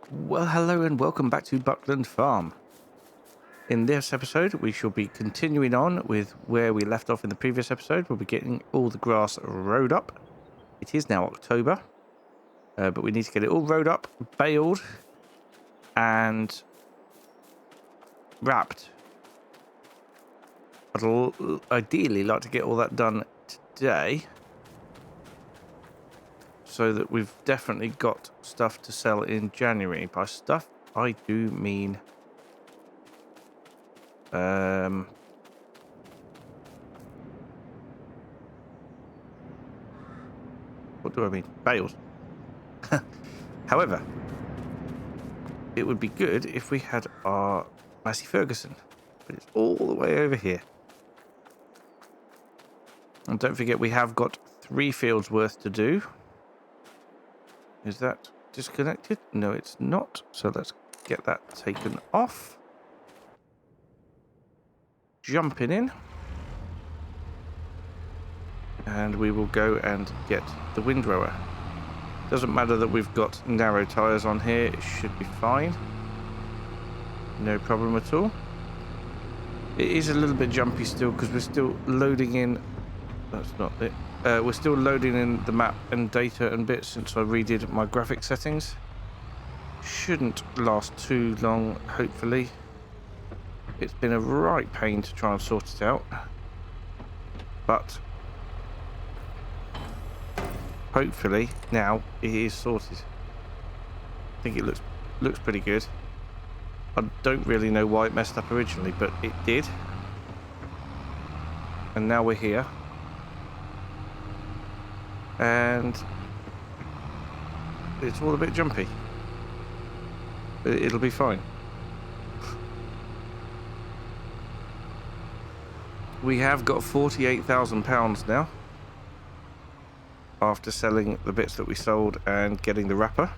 Well, hello and welcome back to Buckland Farm. In this episode, we shall be continuing on with where we left off in the previous episode. We'll be getting all the grass rowed up. It is now October, but we need to get it all rowed up, baled, and wrapped. I'd ideally like to get all that done today, so that we've definitely got stuff to sell in January. By stuff, I do mean what do I mean? Bales. However, it would be good if we had our Massey Ferguson, but it's all the way over here. And don't forget, we have got 3 fields worth to do. Is that disconnected? No, it's not. So let's get that taken off. Jumping in. And we will go and get the windrower. Doesn't matter that we've got narrow tyres on here. It should be fine. No problem at all. It is a little bit jumpy still because we're still loading in. That's not it. We're still loading in the map and data and bits since I redid my graphic settings. Shouldn't last too long, hopefully. It's been a right pain to try and sort it out. But hopefully now it is sorted. I think it looks pretty good. I don't really know why it messed up originally, but it did. And now we're here. And it's all a bit jumpy. It'll be fine. We have got £48,000 now after selling the bits that we sold and getting the wrapper.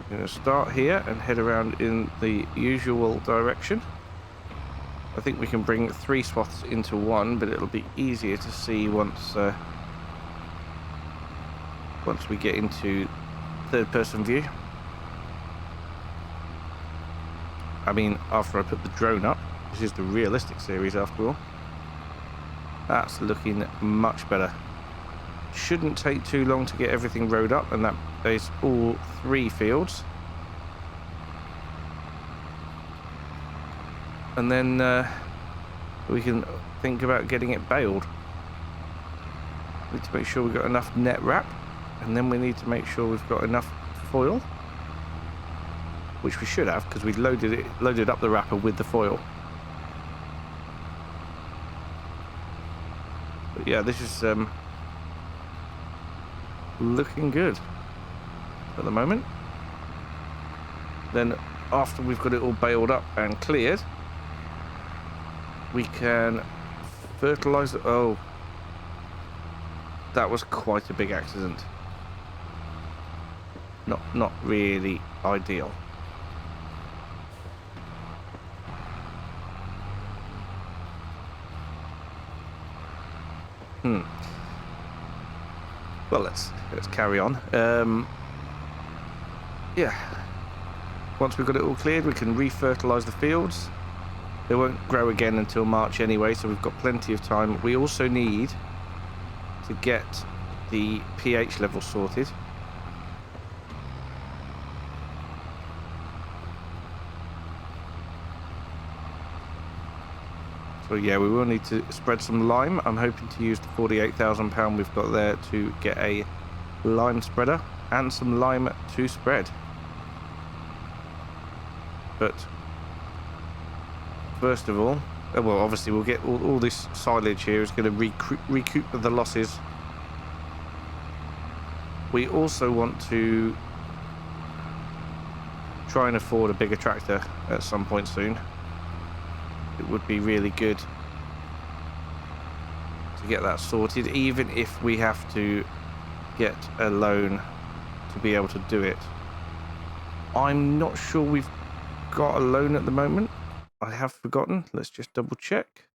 I'm going to start here and head around in the usual direction. I think we can bring 3 swaths into one, but it'll be easier to see once we get into third-person view. I mean, after I put the drone up. This is the realistic series after all. That's looking much better. Shouldn't take too long to get everything rowed up, and that is all 3 fields. And then we can think about getting it baled. We need to make sure we've got enough net wrap, and then we need to make sure we've got enough foil, which we should have because we loaded up the wrapper with the foil. But yeah, this is looking good at the moment. Then after we've got it all baled up and cleared, we can fertilize it. Oh, that was quite a big accident. Not really ideal. Well, let's carry on. Yeah. Once we've got it all cleared, we can re-fertilise the fields. They won't grow again until March anyway, so we've got plenty of time. We also need to get the pH level sorted. So yeah, we will need to spread some lime. I'm hoping to use the £48,000 we've got there to get a lime spreader and some lime to spread. But first of all, well, obviously we'll get all this silage here is going to recoup the losses. We also want to try and afford a bigger tractor at some point soon. It would be really good to get that sorted, even if we have to get a loan to be able to do it. I'm not sure we've got a loan at the moment. I have forgotten. Let's just double check.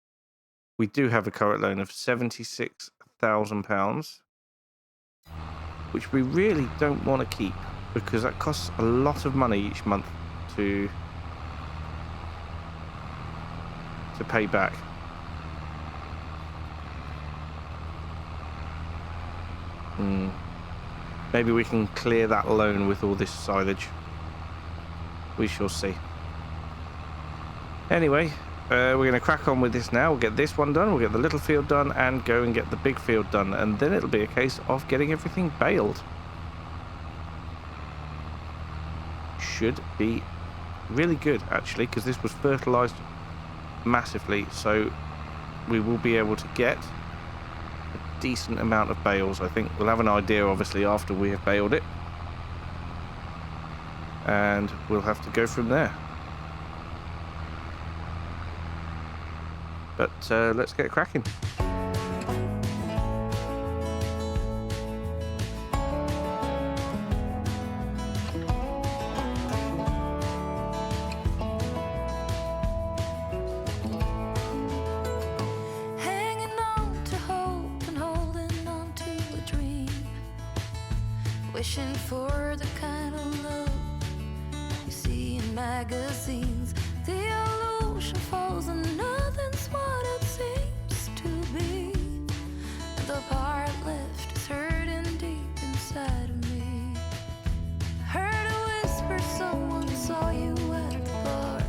We do have a current loan of £76,000, which we really don't want to keep because that costs a lot of money each month to pay back. Maybe we can clear that loan with all this silage. We shall see. Anyway, we're going to crack on with this now. We'll get this one done, we'll get the little field done, and go and get the big field done. And then it'll be a case of getting everything baled. Should be really good, actually, because this was fertilised massively. So we will be able to get a decent amount of bales, I think. We'll have an idea, obviously, after we have baled it. And we'll have to go from there. But let's get cracking. Hanging on to hope and holding on to a dream, wishing for the kind of love you see in magazines. The illusion falls and nothing's what it seems to be. The part left is hurting deep inside of me. Heard a whisper, someone saw you at the bar.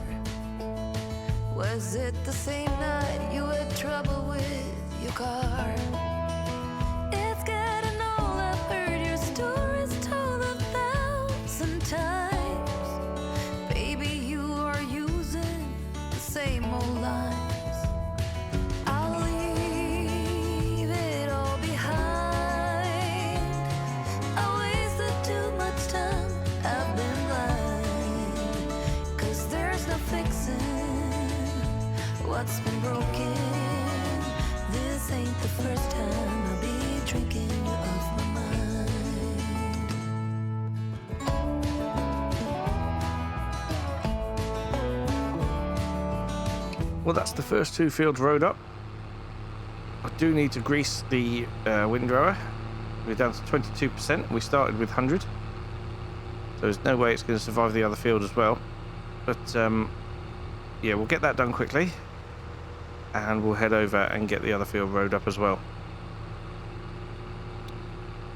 Was it the same night you had trouble with your car? It's getting old, I've heard your stories told 1,000 times. Baby, you are using the same old lines. I'll leave it all behind. I wasted too much time, I've been blind. 'Cause there's no fixing what's been broken. This ain't the first time I'll be drinking you off my mind. Well, that's the first two fields rode up. I do need to grease the windrower. We're down to 22%. We started with 100. So there's no way it's going to survive the other field as well. But yeah, we'll get that done quickly. And we'll head over and get the other field rode up as well.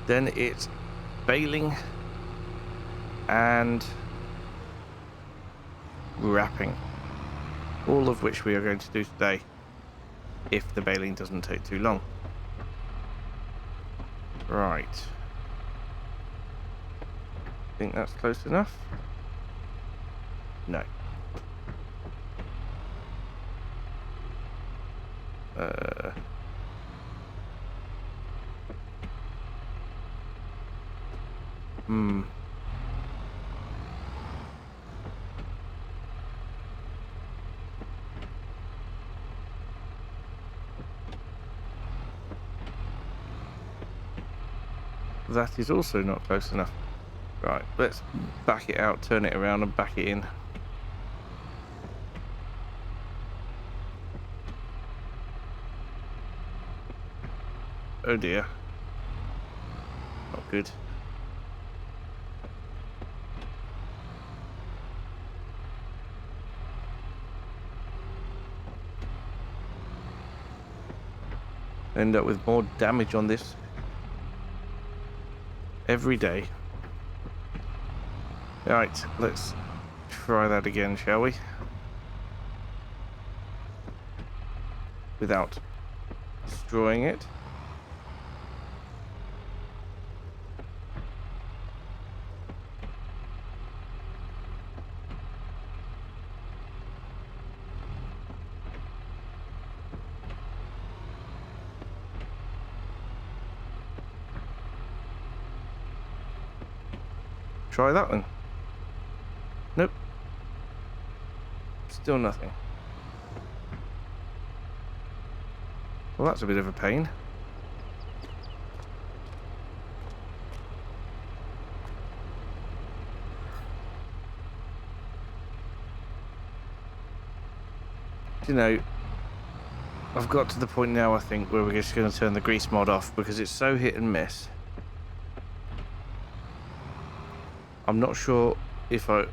Then it's baling and wrapping. All of which we are going to do today, if the baling doesn't take too long. Right. Think that's close enough? No. That is also not close enough. Right, let's back it out, turn it around and back it in. Oh dear. Not good. End up with more damage on this every day. Right, let's try that again, shall we? Without destroying it. Try that one. Nope. Still nothing. Well, that's a bit of a pain. You know, I've got to the point now, I think, where we're just going to turn the grease mod off because it's so hit and miss. I'm not sure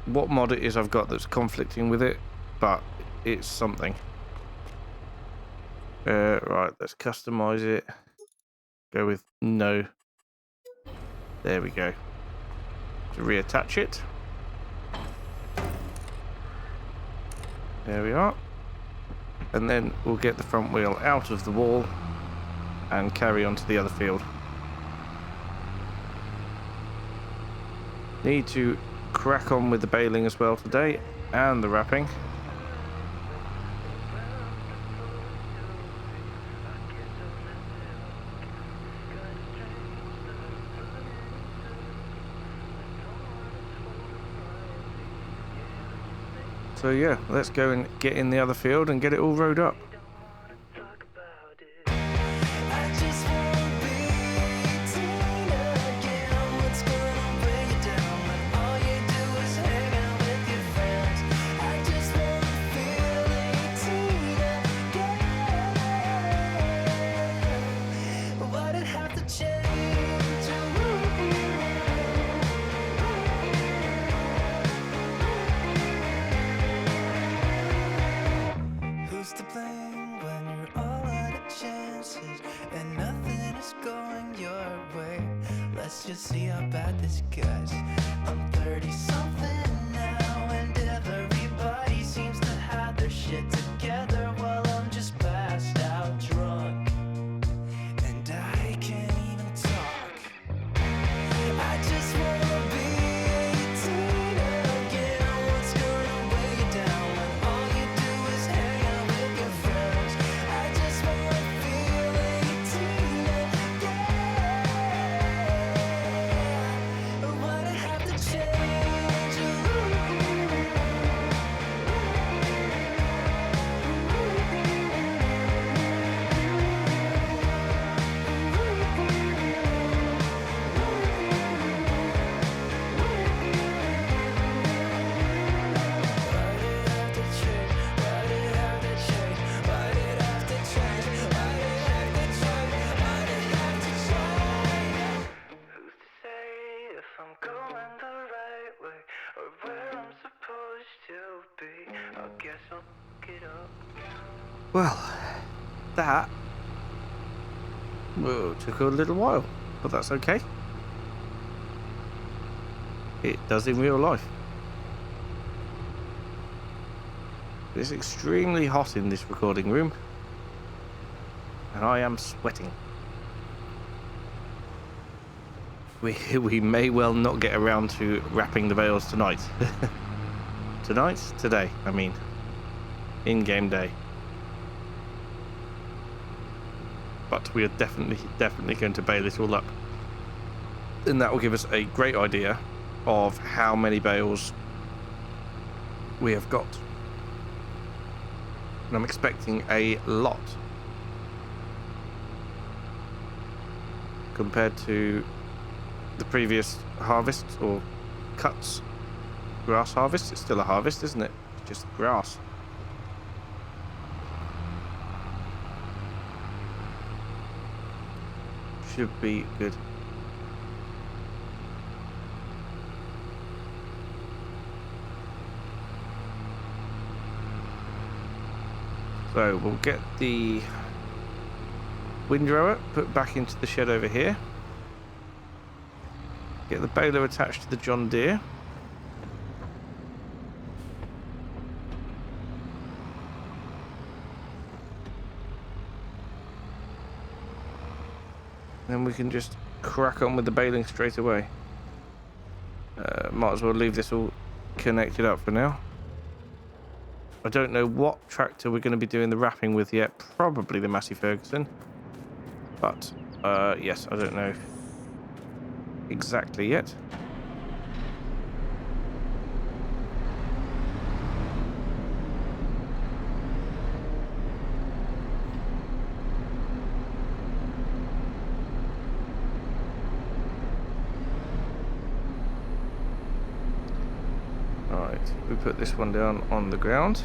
what mod it is I've got that's conflicting with it, but it's something. Right, let's customize it. Go with no. There we go. To reattach it. There we are. And then we'll get the front wheel out of the wall and carry on to the other field. Need to crack on with the baling as well today and the wrapping. So yeah, let's go and get in the other field and get it all rode up. Just see how bad this gets. I'm 30 something now, and everybody seems to have their shit together while I'm just passed out drunk, and I can't even talk. I just wanna be 18 again. What's gonna weigh you down when all you do is hang out with your friends? I just wanna feel 18 again. Well, that took a little while, but that's okay. It does in real life. It's extremely hot in this recording room, and I am sweating. We may well not get around to wrapping the bales tonight. Today, I mean. In-game day. But we are definitely going to bale it all up. And that will give us a great idea of how many bales we have got. And I'm expecting a lot. Compared to the previous harvest or cuts. Grass harvest. It's still a harvest, isn't it? It's just grass. Should be good. So we'll get the windrower put back into the shed over here. Get the baler attached to the John Deere. Then we can just crack on with the baling straight away. Might as well leave this all connected up for now. I don't know what tractor we're going to be doing the wrapping with yet. Probably the Massey Ferguson. But, yes, I don't know exactly yet. We put this one down on the ground.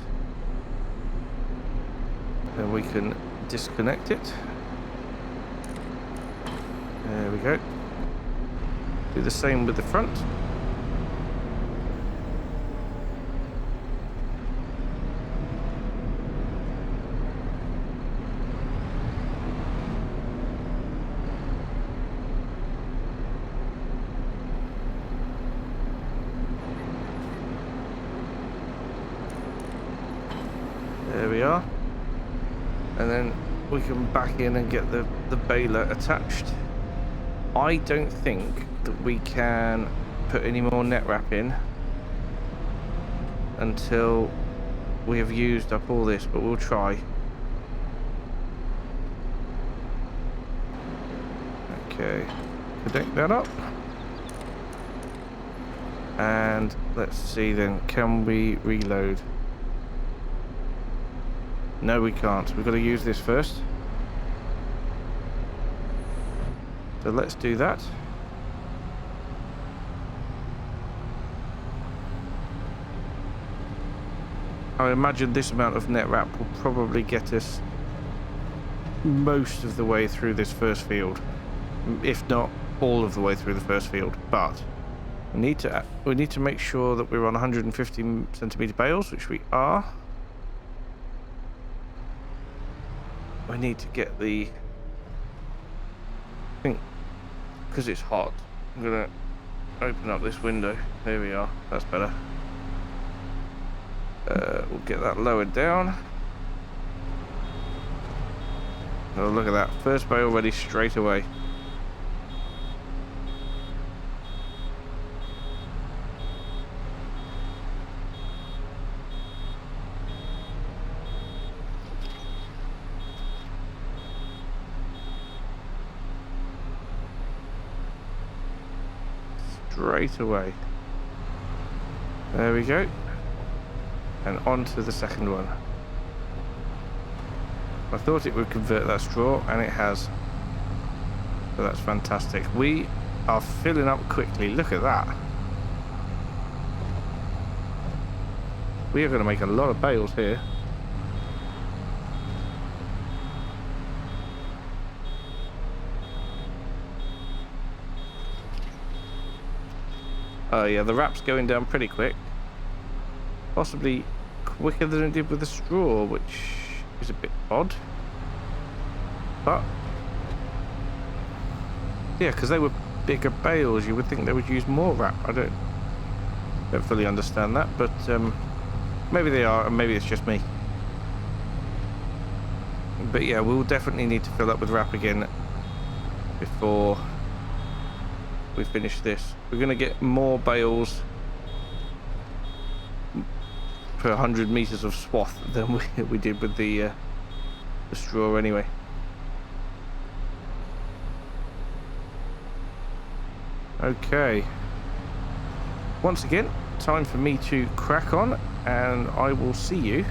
Then we can disconnect it. There we go. Do the same with the front. There we are. And then we can back in and get the baler attached. I don't think that we can put any more net wrap in until we have used up all this, but we'll try. Okay, connect that up. And let's see then, can we reload? No, we can't. We've got to use this first. So let's do that. I imagine this amount of net wrap will probably get us most of the way through this first field, if not all of the way through the first field. But we need to make sure that we're on 150 centimeter bales, which we are. I need to get the, I think, because it's hot, I'm gonna open up this window. There we are, that's better. We'll get that lowered down. Oh, look at that, first bale ready straight away. Straight away. There we go. And on to the second one. I thought it would convert that straw, and it has. So that's fantastic. We are filling up quickly. Look at that. We are going to make a lot of bales here. Oh yeah, the wrap's going down pretty quick. Possibly quicker than it did with the straw, which is a bit odd. But yeah, because they were bigger bales, you would think they would use more wrap. I don't fully understand that, but maybe they are, and maybe it's just me. But yeah, we'll definitely need to fill up with wrap again before we finish this. We're going to get more bales per 100 meters of swath than we did with the straw anyway. Okay. Once again, time for me to crack on, and I will see you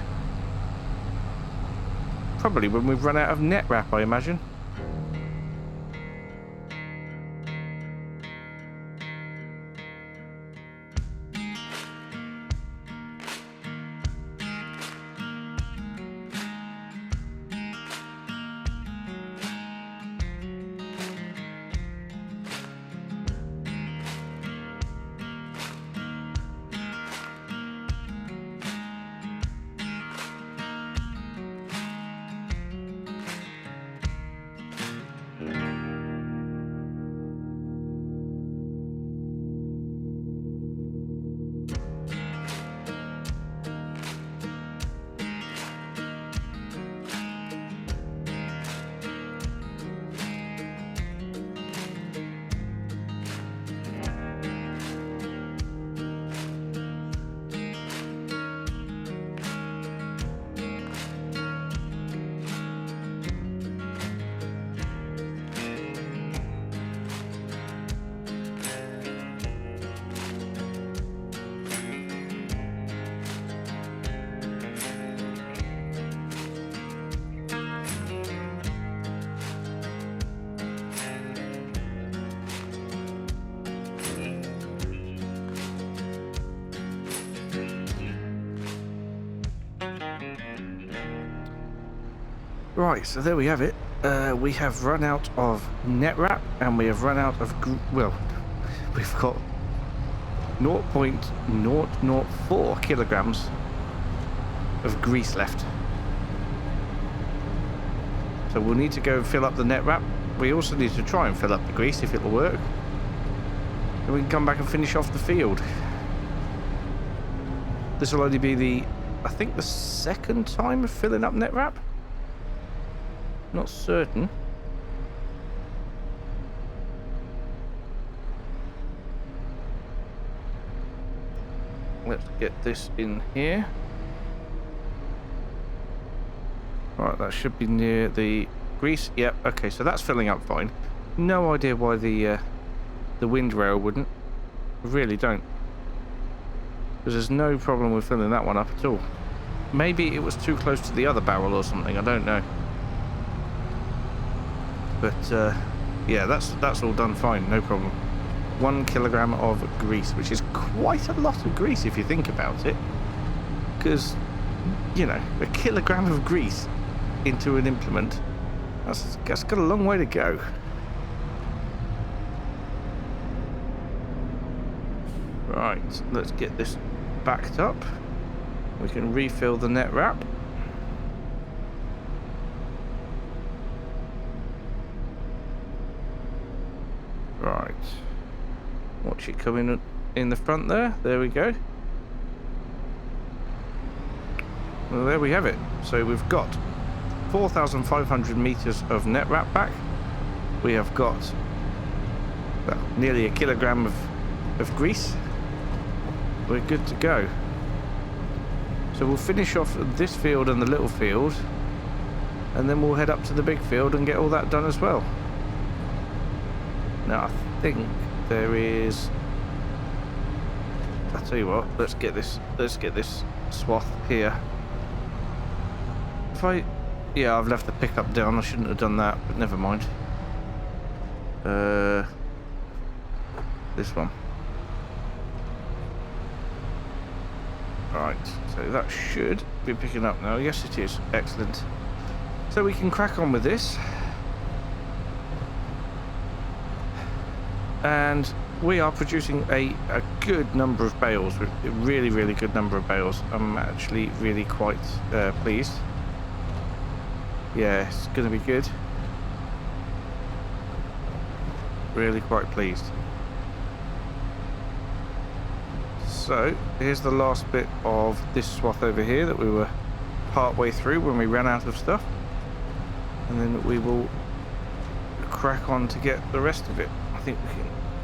probably when we've run out of net wrap, I imagine. Right, so there we have it. We have run out of net wrap, and we have run out of well, we've got 0.004 kilograms of grease left. So we'll need to go and fill up the net wrap. We also need to try and fill up the grease if it'll work. And we can come back and finish off the field. This will only be I think the second time of filling up net wrap. Not certain. Let's get this in here. Right, that should be near the grease. Yep, okay, so that's filling up fine. No idea why the Windrower wouldn't. I really don't. Because there's no problem with filling that one up at all. Maybe it was too close to the other barrel or something, I don't know. But yeah, that's all done fine, no problem. 1 kilogram of grease, which is quite a lot of grease if you think about it. Because, you know, 1 kilogram of grease into an implement, that's got a long way to go. Right, let's get this backed up. We can refill the net wrap. Right, watch it coming in the front there. There we go. Well, there we have it. So we've got 4,500 meters of net wrap back. We have got, well, nearly 1 kilogram of grease. We're good to go. So we'll finish off this field and the little field, and then we'll head up to the big field and get all that done as well. Now I think there is, I'll tell you what, let's get this swath here. Yeah, I've left the pickup down, I shouldn't have done that, but never mind. This one. Right, so that should be picking up now. Yes, it is. Excellent. So we can crack on with this. And we are producing a good number of bales. A really, really good number of bales. I'm actually really quite pleased. Yeah, it's going to be good. Really quite pleased. So, here's the last bit of this swath over here that we were part way through when we ran out of stuff. And then we will crack on to get the rest of it. I think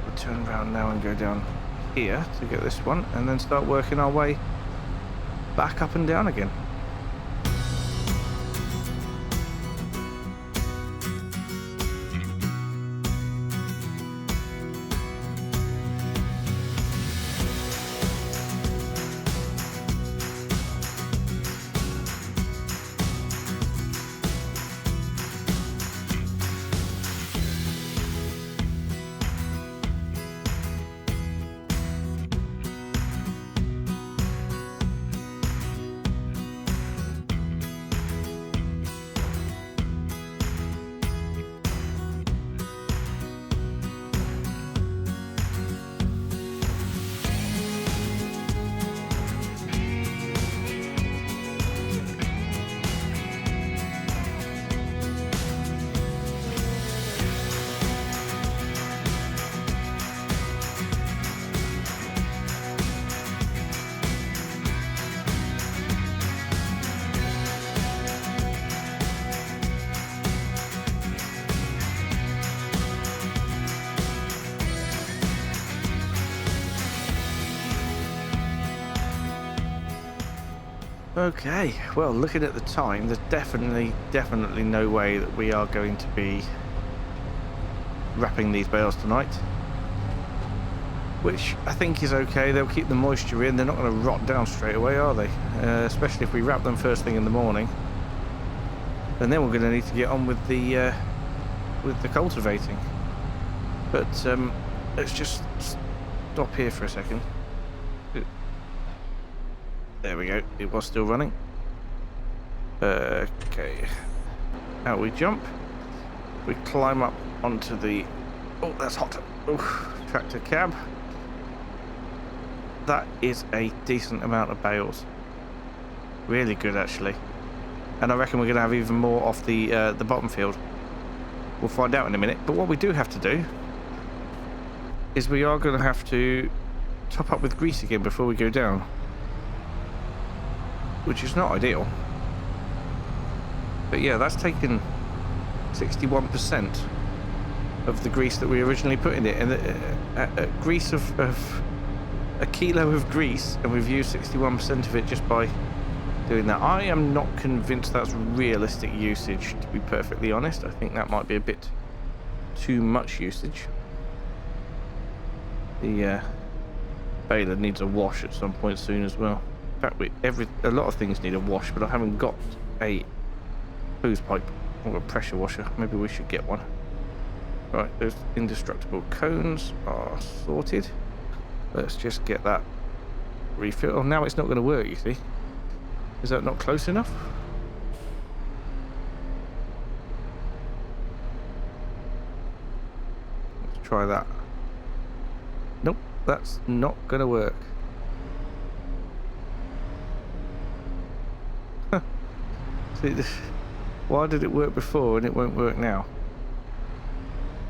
we'll turn around now and go down here to get this one, and then start working our way back up and down again. Okay, well, looking at the time, there's definitely no way that we are going to be wrapping these bales tonight. Which I think is okay. They'll keep the moisture in. They're not going to rot down straight away, are they? Especially if we wrap them first thing in the morning. And then we're going to need to get on with the cultivating. But let's just stop here for a second. There we go. It was still running. Okay. Out we jump. We climb up onto the... Oh, that's hot. Oh, tractor cab. That is a decent amount of bales. Really good, actually. And I reckon we're going to have even more off the bottom field. We'll find out in a minute. But what we do have to do is we are going to have to top up with grease again before we go down, which is not ideal. But yeah, that's taken 61% of the grease that we originally put in it, and grease of a kilo of grease, and we've used 61% of it just by doing that. I am not convinced that's realistic usage, to be perfectly honest. I think that might be a bit too much usage. The baler needs a wash at some point soon as well. In fact, a lot of things need a wash, but I haven't got a hose pipe or a pressure washer. Maybe we should get one. Right, those indestructible cones are sorted. Let's just get that refill. Oh, now it's not going to work, you see. Is that not close enough? Let's try that. Nope, that's not going to work. Huh. See, why did it work before and it won't work now?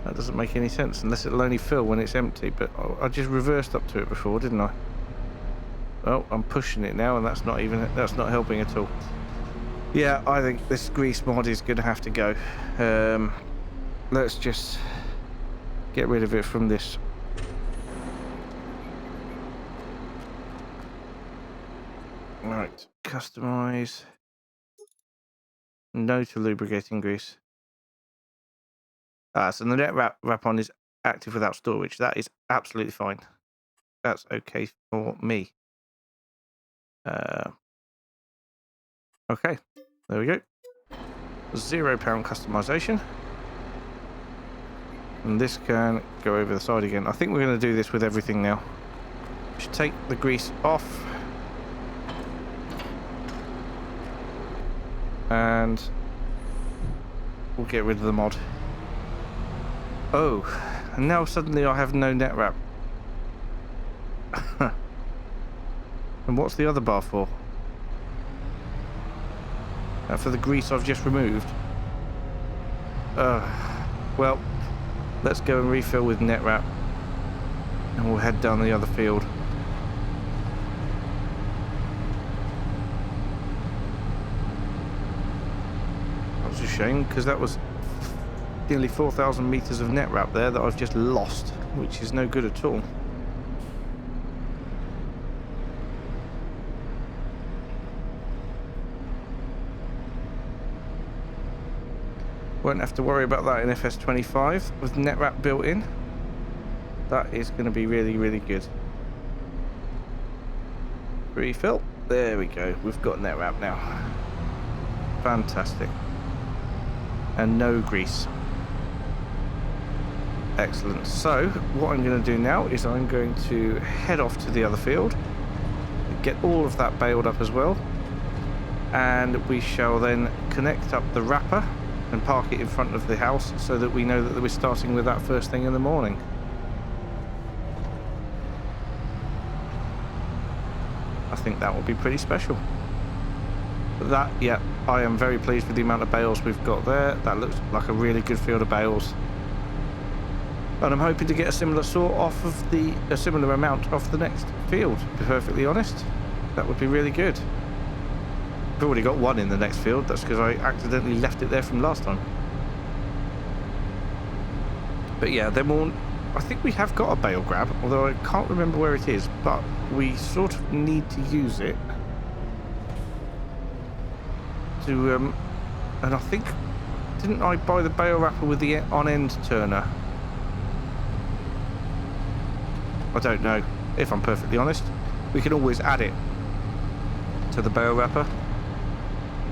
That doesn't make any sense unless it'll only fill when it's empty. But I just reversed up to it before, didn't I? Oh, I'm pushing it now, and that's not helping at all. Yeah, I think this grease mod is going to have to go. Let's just get rid of it from this. Right, customize. No to lubricating grease. So the net wrap on is active without storage. That is absolutely fine. That's okay for me. Okay, there we go. £0 customization. And this can go over the side again. I think we're going to do this with everything now. Just take the grease off. And we'll get rid of the mod. Oh, and now suddenly I have no net wrap. And what's the other bar for? For the grease I've just removed. Well, let's go and refill with net wrap, and we'll head down the other field. That was a shame, because that was nearly 4,000 meters of net wrap there that I've just lost, which is no good at all. Won't have to worry about that in FS25 with net wrap built in. That is going to be really, really good. Refill. There we go. We've got net wrap now. Fantastic. And no grease. Excellent. So what I'm going to do now is I'm going to head off to the other field, get all of that baled up as well, and we shall then connect up the wrapper and park it in front of the house so that we know that we're starting with that first thing in the morning. I think that will be pretty special. But that, yeah, I am very pleased with the amount of bales we've got there. That looks like a really good field of bales. And I'm hoping to get a similar sort off of a similar amount off the next field, to be perfectly honest. That would be really good. I've already got one in the next field. That's because I accidentally left it there from last time. But yeah, then I think we have got a bale grab, although I can't remember where it is, but we sort of need to use it to, and I think, didn't I buy the bale wrapper with the on-end turner? I don't know, if I'm perfectly honest. We can always add it to the bale wrapper.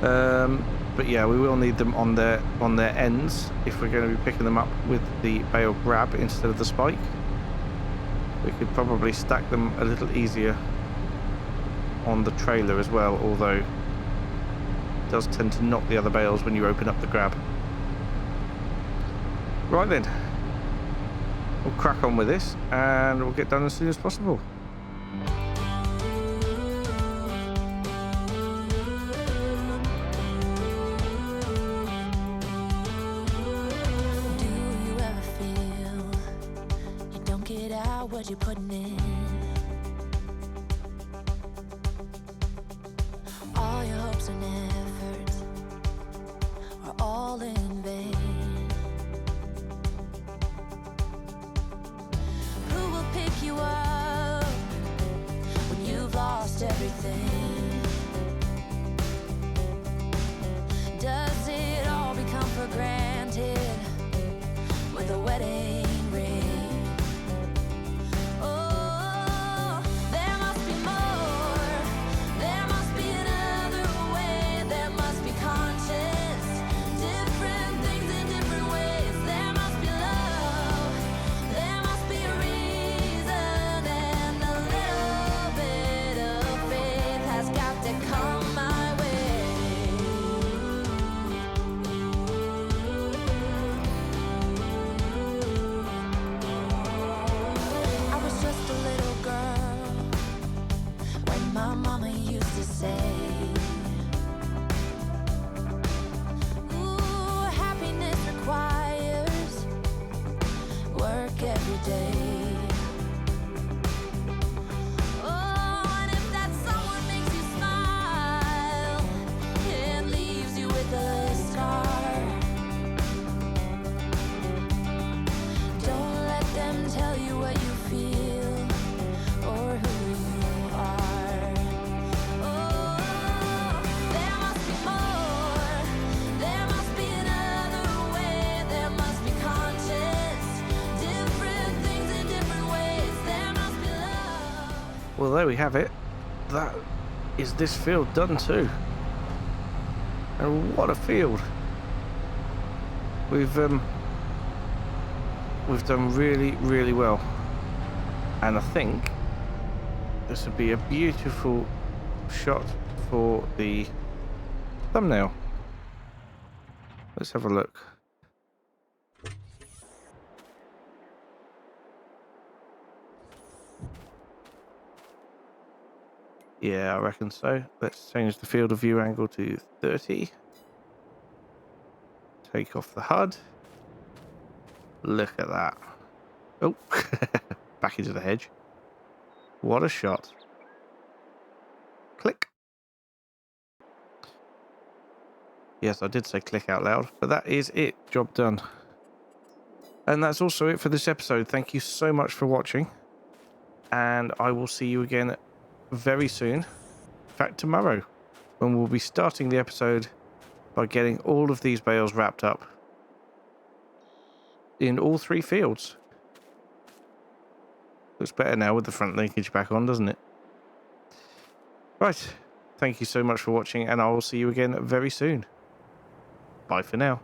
But yeah, we will need them on their ends if we're going to be picking them up with the bale grab instead of the spike. We could probably stack them a little easier on the trailer as well, although does tend to knock the other bales when you open up the grab. Right then, we'll crack on with this and we'll get done as soon as possible. What you're putting in, all your hopes and efforts are all in vain. Who will pick you up when you've lost everything? Does it all become for granted with a wedding ring? Well, there we have it. That is this field done too. And what a field. We've done really, really well. And I think this would be a beautiful shot for the thumbnail. Let's have a look. Yeah, I reckon so. Let's change the field of view angle to 30. Take off the HUD. Look at that. Oh, back into the hedge. What a shot. Click. Yes, I did say click out loud, but that is it. Job done. And that's also it for this episode. Thank you so much for watching. And I will see you again very soon. In fact, tomorrow, when we'll be starting the episode by getting all of these bales wrapped up in all 3 fields. Looks better now with the front linkage back on, doesn't it? Right. Thank you so much for watching, and I will see you again very soon. Bye for now.